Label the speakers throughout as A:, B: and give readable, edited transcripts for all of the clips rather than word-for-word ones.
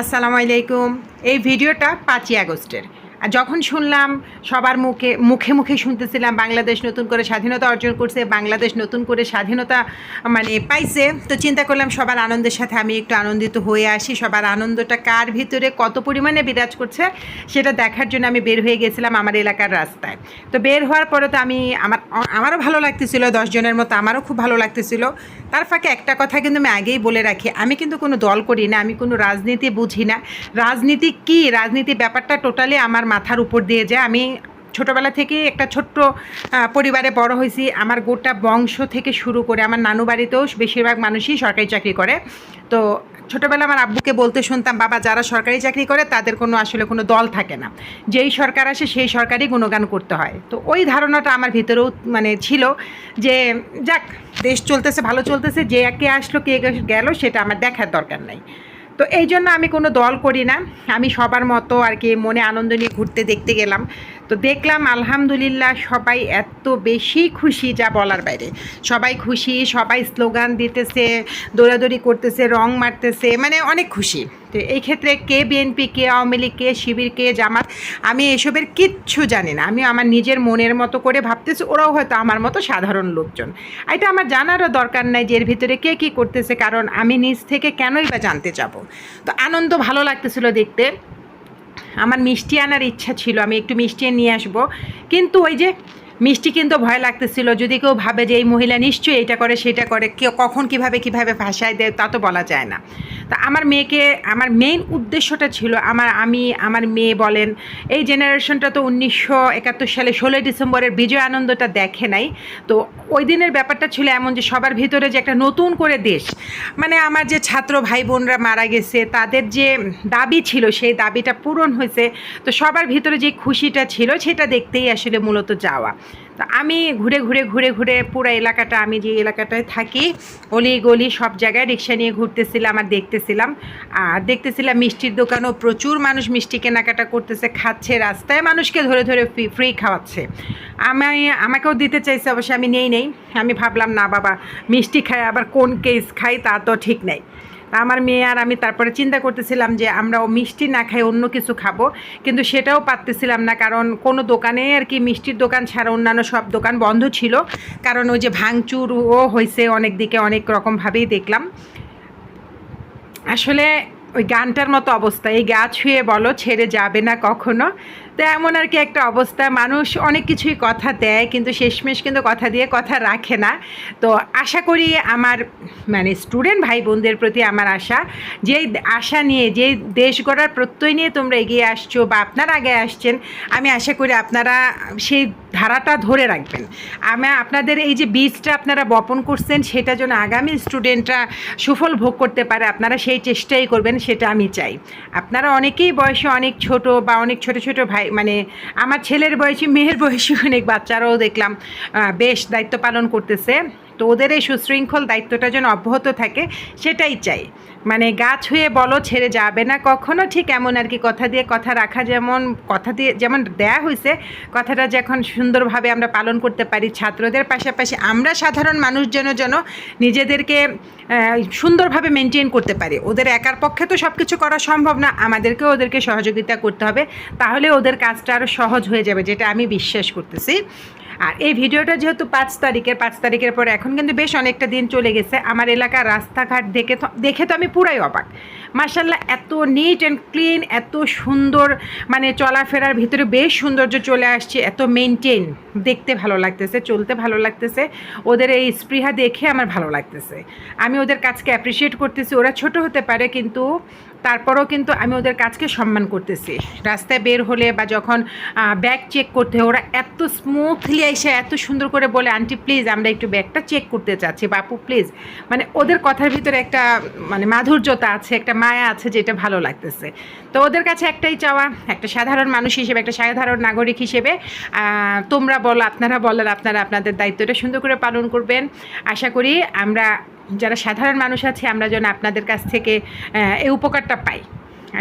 A: আসসালামু আলাইকুম। এই ভিডিওটা 5ই আগস্টের। আর যখন শুনলাম সবার মুখে মুখে মুখে শুনতেছিলাম বাংলাদেশ নতুন করে স্বাধীনতা অর্জন করছে, বাংলাদেশ নতুন করে স্বাধীনতা পাইছে, তো চিন্তা করলাম সবার আনন্দের সাথে আমি একটু আনন্দিত হয়ে আসি। সবার আনন্দটা কার ভিতরে কত পরিমাণে বিরাজ করছে সেটা দেখার জন্য আমি বের হয়ে গেছিলাম আমার এলাকার রাস্তায়। তো বের হওয়ার পরে তো আমারও ভালো লাগতেছিল, 10 জনের মতো আমারও খুব ভালো লাগতেছিল। তার ফাঁকে একটা কথা কিন্তু আমি আগেই বলে রাখি, আমি কিন্তু কোনো দল করি না, আমি কোনো রাজনীতি বুঝি না। রাজনীতি কি, রাজনীতি ব্যাপারটা টোটালি আমার মাথার উপর দিয়ে যায়। আমি ছোটোবেলা থেকে একটা ছোট্ট পরিবারে বড় হয়েছি। আমার গোটা বংশ থেকে শুরু করে আমার নানু বাড়িতেও বেশিরভাগ মানুষই সরকারি চাকরি করে। তো ছোটোবেলা আমার আব্বুকে বলতে শুনতাম, বাবা যারা সরকারি চাকরি করে তাদের আসলে কোনো দল থাকে না, যেই সরকার আসে সেই সরকারই গুণগান করতে হয়। তো ওই ধারণাটা আমার ভিতরেও ছিল যে যাক, দেশ চলতেছে, ভালো চলতেছে, যে কে আসলো কে গেল সেটা আমার দেখার দরকার নাই। তো এই জন্য আমি কোনো দল করি না, আমি সবার মতো আর কি মনে আনন্দ নিয়ে ঘুরতে দেখতে গেলাম। তো দেখলাম আলহামদুলিল্লাহ সবাই এত বেশি খুশি যা বলার বাইরে। সবাই খুশি, সবাই স্লোগান দিতেছে, দৌড়াদৌড়ি করতেছে, রং মারতেছে, অনেক খুশি। তো এই ক্ষেত্রে কে বিএনপি, কে আওয়ামী লীগ, কে শিবির, কে জামাত, আমি এসবের কিচ্ছু জানি না। আমি আমার নিজের মনের মতো করে ভাবতেছি, ওরাও হয়তো আমার মতো সাধারণ লোকজন। এটা আমার জানারও দরকার নাই যে এর ভিতরে কে কী করতেছে, কারণ আমি নিজ থেকে কেনই বা জানতে যাব। তো আনন্দ ভালো লাগতেছিল দেখতে। আমার মিষ্টি আনার ইচ্ছা ছিল, আমি একটু মিষ্টি নিয়ে আসবো, কিন্তু ওই যে মিষ্টি কিন্তু ভয় লাগতেছিল, যদি কেউ ভাবে যে এই মহিলা নিশ্চয়ই এটা করে সেটা করে, কেউ কখন কিভাবে ভাষায় দেয় তা তো বলা যায় না। তা আমার মেয়েকে, আমার মেইন উদ্দেশ্যটা ছিল আমার মেয়ে বলেন, এই জেনারেশনটা তো 1971 সালে 16ই ডিসেম্বরের বিজয় আনন্দটা দেখে নাই। তো ওই দিনের ব্যাপারটা ছিল এমন যে সবার ভিতরে যে একটা নতুন করে দেশ, আমার যে ছাত্র ভাই বোনরা মারা গেছে তাদের যে দাবি ছিল সেই দাবিটা পূরণ হয়েছে। তো সবার ভিতরে যে খুশিটা ছিল সেটা দেখতেই আসলে মূলত যাওয়া। তো আমি ঘুরে পুরো এলাকাটা, আমি যে এলাকাটায় থাকি অলি গলি সব জায়গায় রিক্সা নিয়ে ঘুরতেছিলাম আর দেখতেছিলাম মিষ্টির দোকানও প্রচুর মানুষ মিষ্টি কেনাকাটা করতেছে, খাচ্ছে, রাস্তায় মানুষকে ধরে ফ্রি খাওয়াচ্ছে। আমাকেও দিতে চাইছে, অবশ্য আমি নেই। আমি ভাবলাম না বাবা, মিষ্টি খাই আবার কোন কেস খাই তা তো ঠিক নেই। আমার মেয়ে আর আমি তারপরে চিন্তা করতেছিলাম যে আমরা মিষ্টি না খাই অন্য কিছু খাবো, কিন্তু সেটাও পারতেছিলাম না, কারণ কোনো দোকানে আর কি মিষ্টির দোকান ছাড়া অন্যান্য সব দোকান বন্ধ ছিল। কারণ ওই যে ভাঙচুরও হয়েছে অনেক দিকে, অনেক রকমভাবেই দেখলাম। আসলে ওই গানটার মতো অবস্থা, এই গা ছুঁয়ে বলো ছেড়ে যাবে না কখনো। তো এমন আর কি একটা অবস্থা। মানুষ অনেক কিছুই কথা দেয় কিন্তু শেষমেশ কিন্তু কথা দিয়ে কথা রাখে না। তো আশা করি আমার স্টুডেন্ট ভাই বোনদের প্রতি আমার আশা, যেই আশা নিয়ে, যেই দেশ গড়ার প্রত্যয় নিয়ে তোমরা এগিয়ে আসছো বা আপনারা আগে আসছেন, আমি আশা করি আপনারা সেই ধারাটা ধরে রাখবেন। আপনাদের এই যে বীজটা আপনারা বপন করছেন সেটা যেন আগামী স্টুডেন্টরা সুফল ভোগ করতে পারে, আপনারা সেই চেষ্টাই করবেন, সেটা আমি চাই। আপনারা অনেকেই বয়সে অনেক ছোট বা অনেক ছোট ভাই, আমার ছেলের বয়সী, মেয়ের বয়সী অনেক বাচ্চারাও দেখলাম বেশ দায়িত্ব পালন করতেছে। তো ওদের এই সুশৃঙ্খল দায়িত্বটা যেন অব্যাহত থাকে সেটাই চাই। গা ছুঁয়ে বলো ছেড়ে যাবে না কখনো, ঠিক এমন আর কি কথা দিয়ে কথা রাখা, কথা দিয়ে যেমন দেয়া হয়েছে, কথাটা যখন সুন্দরভাবে আমরা পালন করতে পারি, ছাত্রদের পাশাপাশি আমরা সাধারণ মানুষজন যেন নিজেদেরকে সুন্দরভাবে মেনটেন করতে পারি। ওদের একার পক্ষে তো সব কিছু করা সম্ভব না, আমাদেরকেও ওদেরকে সহযোগিতা করতে হবে, তাহলে ওদের কাজটা আরও সহজ হয়ে যাবে, যেটা আমি বিশ্বাস করতেছি। আর এই ভিডিওটা যেহেতু 5 তারিখের পর এখন কিন্তু বেশ অনেকটা দিন চলে গেছে, আমার এলাকার রাস্তাঘাট দেখে তো আমি পুরাই অবাক। মাশাআল্লাহ, এত নিট অ্যান্ড ক্লিন, এত সুন্দর, চলাফেরার ভিতরে বেশ সৌন্দর্য চলে আসছে, এত মেনটেন, দেখতে ভালো লাগতেছে, চলতে ভালো লাগতেছে। ওদের এই স্পৃহা দেখে আমার ভালো লাগতেছে। আমি ওদের কাজকে অ্যাপ্রিসিয়েট করতেছি। ওরা ছোট হতে পারে কিন্তু তারপরেও কিন্তু আমি ওদের কাজকে সম্মান করতেছি। রাস্তায় বের হলে বা যখন ব্যাগ চেক করতে হয়, ওরা এত স্মুথলি এসে এত সুন্দর করে বলে, আন্টি প্লিজ আমরা একটু ব্যাগটা চেক করতে চাচ্ছি, বাপু প্লিজ। ওদের কথার ভিতরে একটা মাধুর্যতা আছে, একটা মায়া আছে, যেটা ভালো লাগতেছে। তো ওদের কাছে একটাই চাওয়া, একটা সাধারণ মানুষ হিসেবে, একটা সাধারণ নাগরিক হিসেবে তোমরা বলো, আপনারা বলেন, আপনারা আপনাদের দায়িত্বটা সুন্দর করে পালন করবেন। আশা করি আমরা যারা সাধারণ মানুষ আছে আমরা যেন আপনাদের কাছ থেকে এই উপকারটা পাই।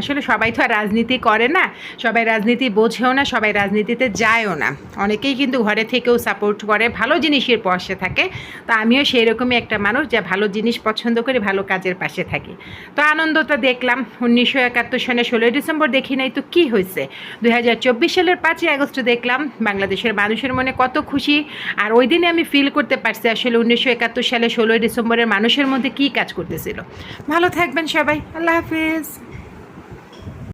A: আসলে সবাই তো আর রাজনীতি করে না, সবাই রাজনীতি বোঝেও না, সবাই রাজনীতিতে যায়ও না। অনেকেই কিন্তু ঘরে থেকেও সাপোর্ট করে, ভালো জিনিসের পাশে থাকে। তো আমিও সেই রকমই একটা মানুষ, যা ভালো জিনিস পছন্দ করি, ভালো কাজের পাশে থাকি। তো আনন্দটা দেখলাম। 1971 সালে 16ই ডিসেম্বর দেখি নাই তো কী হয়েছে, 2024 সালের 5ই আগস্ট দেখলাম। বাংলাদেশের মানুষের মনে কত খুশি। আর ওই দিনে আমি ফিল করতে পারছি আসলে 1971 সালে 16ই ডিসেম্বরের মানুষের মধ্যে কী কাজ করতেছিল। ভালো থাকবেন সবাই, আল্লাহ হাফিজ।